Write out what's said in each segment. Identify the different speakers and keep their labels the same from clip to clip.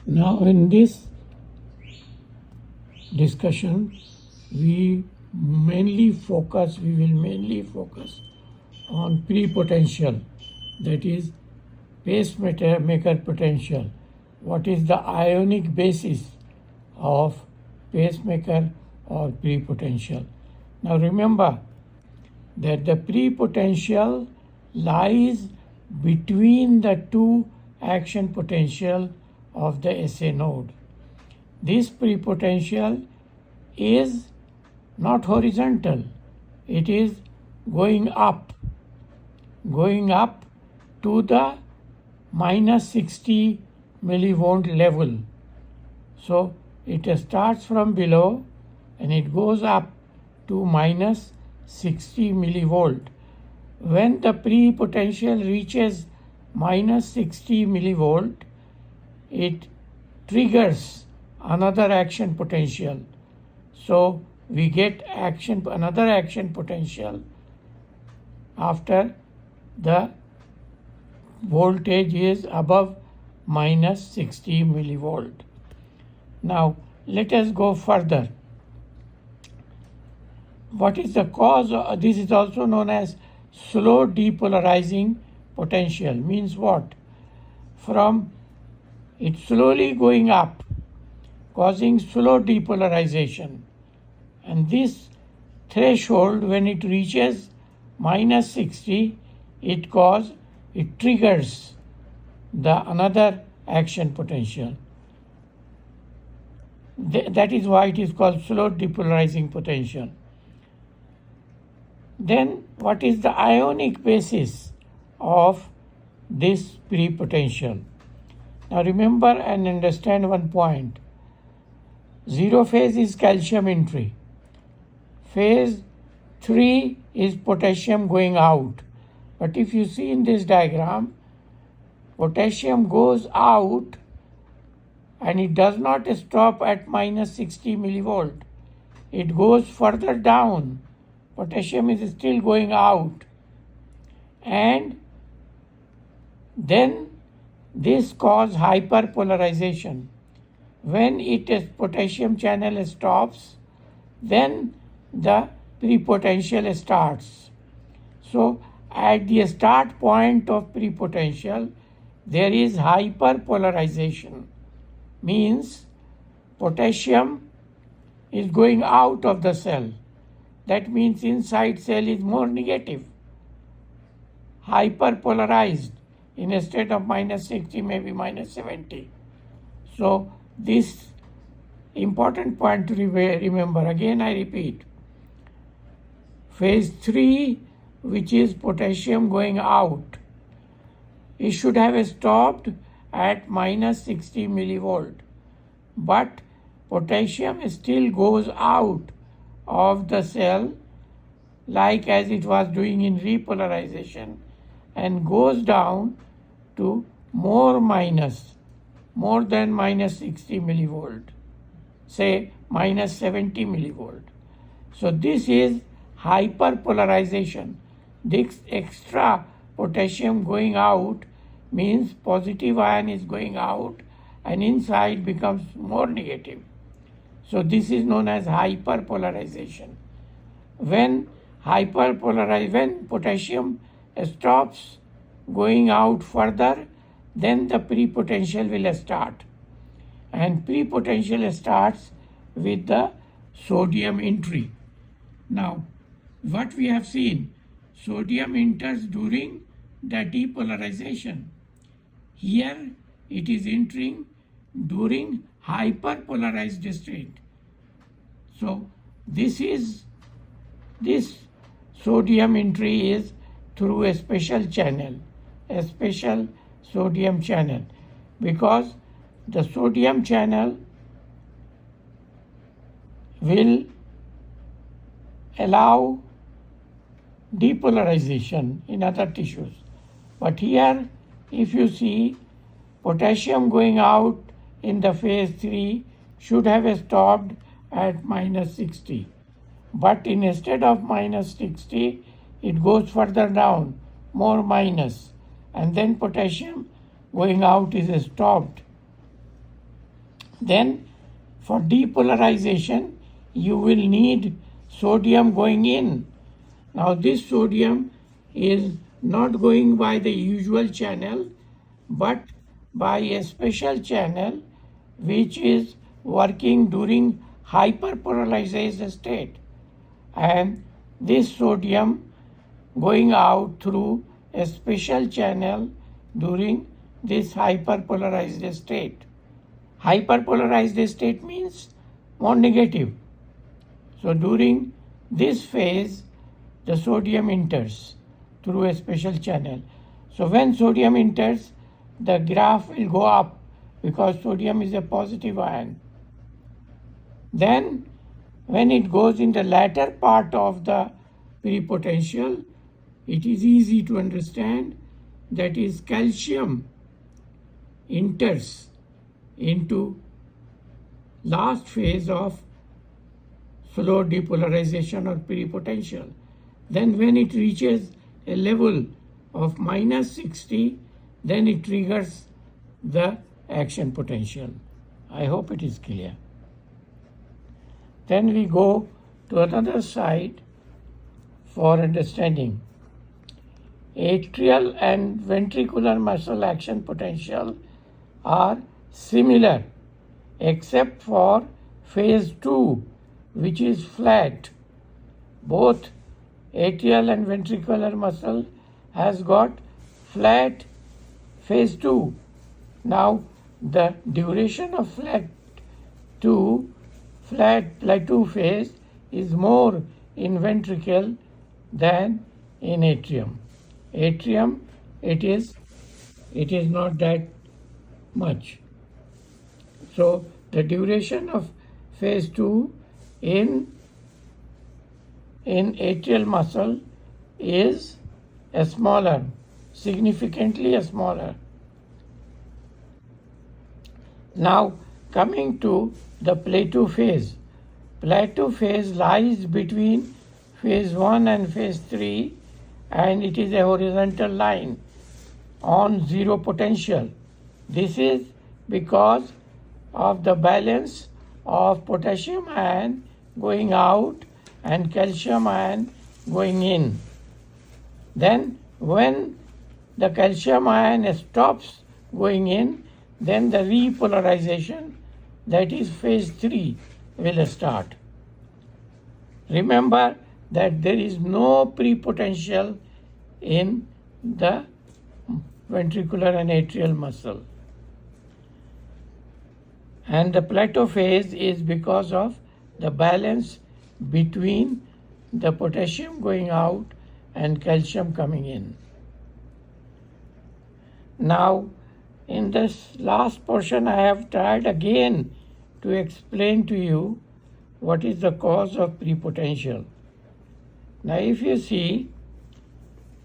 Speaker 1: Now in this discussion, we will mainly focus on pre-potential, that is pacemaker potential. What is the ionic basis of pacemaker or pre-potential? Now remember that the pre-potential lies between the two action potential of the SA node. This pre-potential is not horizontal, it is going up to the minus 60 millivolt level. So it starts from below and it goes up to minus 60 millivolt. When the pre-potential reaches minus 60 millivolt, it triggers another action potential. So we get another action potential after the voltage is above minus 60 millivolt. Now let us go further. What is the cause? This is also known as slow depolarizing potential. Means what? From it slowly going up, causing slow depolarization. And this threshold, when it reaches minus 60, it triggers another action potential. That is why it is called slow depolarizing potential. Then what is the ionic basis of this pre-potential? Now remember and understand one point. Zero phase is calcium entry. Phase 3 is potassium going out. But if you see in this diagram, potassium goes out and it does not stop at minus 60 millivolt. It goes further down. Potassium is still going out. And then this causes hyperpolarization. When potassium channel stops, then the pre-potential starts. So at the start point of pre-potential, there is hyperpolarization. Means potassium is going out of the cell. That means inside cell is more negative, hyperpolarized. Instead of minus 60, maybe minus 70. So this important point to remember. Again I repeat. Phase 3, which is potassium going out, it should have stopped at minus 60 millivolt. But potassium still goes out of the cell, like as it was doing in repolarization, and goes down to more than minus 60 millivolt, say minus 70 millivolt. So this is hyperpolarization. This extra potassium going out means positive ion is going out and inside becomes more negative. So this is known as hyperpolarization. When potassium stops going out further, then the pre-potential will start. And pre-potential starts with the sodium entry. Now, what we have seen, sodium enters during the depolarization. Here it is entering during hyperpolarized state. So this sodium entry is through a special channel, a special sodium channel, because the sodium channel will allow depolarization in other tissues. But here, if you see, potassium going out in the phase 3 should have stopped at minus 60. But instead of minus 60, it goes further down, more minus. And then potassium going out is stopped Then for depolarization, you will need sodium going in. Now this sodium is not going by the usual channel, but by a special channel which is working during hyperpolarized state. And this sodium going out through a special channel during this hyperpolarized state. Hyperpolarized state means more negative. So during this phase, the sodium enters through a special channel. So when sodium enters, the graph will go up because sodium is a positive ion. Then when it goes in the latter part of the prepotential, it is easy to understand, that is calcium enters into last phase of slow depolarization or prepotential. Then when it reaches a level of minus 60, then it triggers the action potential. I hope it is clear. Then we go to another side for understanding. Atrial and ventricular muscle action potential are similar except for phase 2, which is flat. Both atrial and ventricular muscle has got flat phase 2. Now the duration of flat plateau phase is more in ventricle than in atrium. Atrium, it is not that much. So the duration of phase 2 in atrial muscle is smaller, significantly smaller. Now coming to the plateau phase. Plateau phase lies between phase 1 and phase 3, and it is a horizontal line on zero potential. This is because of the balance of potassium ion going out and calcium ion going in. Then when the calcium ion stops going in, then the repolarization, that is phase 3, will start. Remember that there is no prepotential in the ventricular and atrial muscle. And the plateau phase is because of the balance between the potassium going out and calcium coming in. Now, in this last portion, I have tried again to explain to you what is the cause of prepotential. Now, if you see,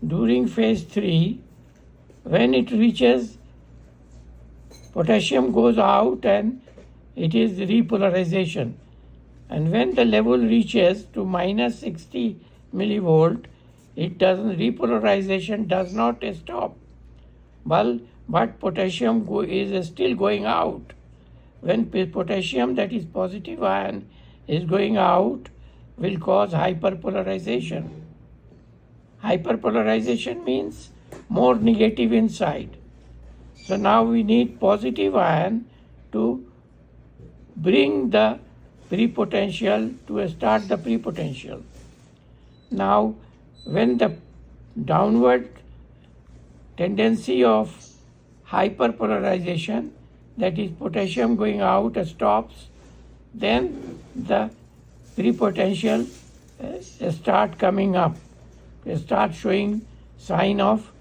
Speaker 1: during phase 3, when it reaches, potassium goes out and it is repolarization. And when the level reaches to minus 60 millivolt, repolarization does not stop. But potassium is still going out. When potassium, that is positive ion, is going out, will cause hyperpolarization. Hyperpolarization means more negative inside. So now we need positive ion to bring the prepotential, to start the prepotential. Now when the downward tendency of hyperpolarization, that is potassium going out, stops, then the prepotential start coming up, start showing sign of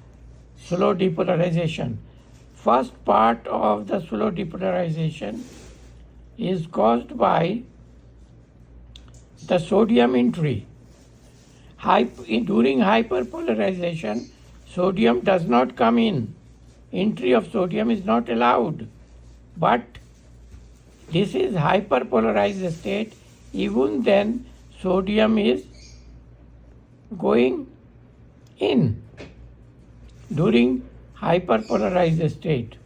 Speaker 1: slow depolarization. First part of the slow depolarization is caused by the sodium entry. During hyperpolarization, sodium does not come in. Entry of sodium is not allowed. But this is hyperpolarized state. Even then, sodium is going in during hyperpolarized state.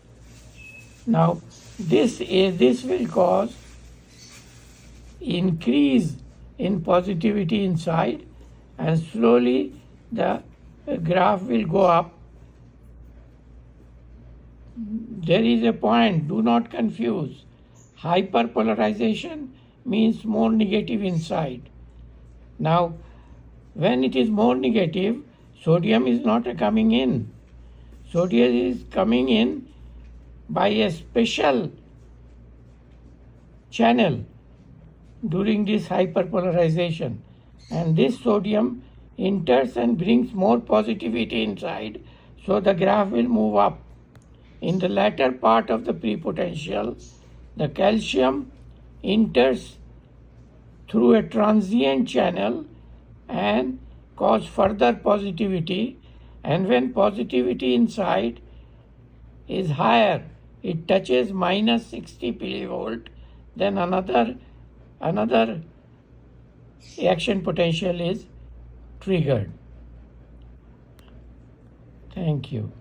Speaker 1: Now, This will cause increase in positivity inside, and slowly the graph will go up. There is a point, do not confuse. Hyperpolarization means more negative inside. Now, when it is more negative, sodium is not coming in. Sodium is coming in by a special channel during this hyperpolarization, and this sodium enters and brings more positivity inside, so the graph will move up. In the latter part of the prepotential, the calcium enters through a transient channel and cause further positivity, and when positivity inside is higher, it touches minus 60 millivolt, then another action potential is triggered. Thank you.